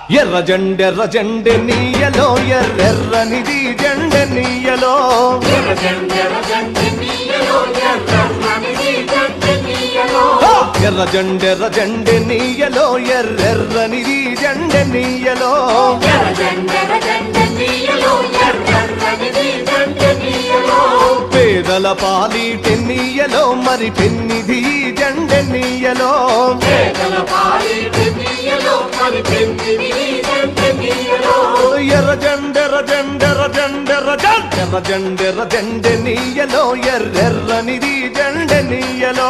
ఎర్ర జెండె నీయలో ఎర్రెర్రనిది జెండె నీయలో ఎర్ర జెండె నీయలో ఎర్రెర్రనిది జెండె నీయలో పేదల పాలిటెన్నీయలో మరి పెన్నిధి జెండె నీయలో ఎర్ర జెండె నీయలో ఎర్రెర్రనిది జెండె నీయలో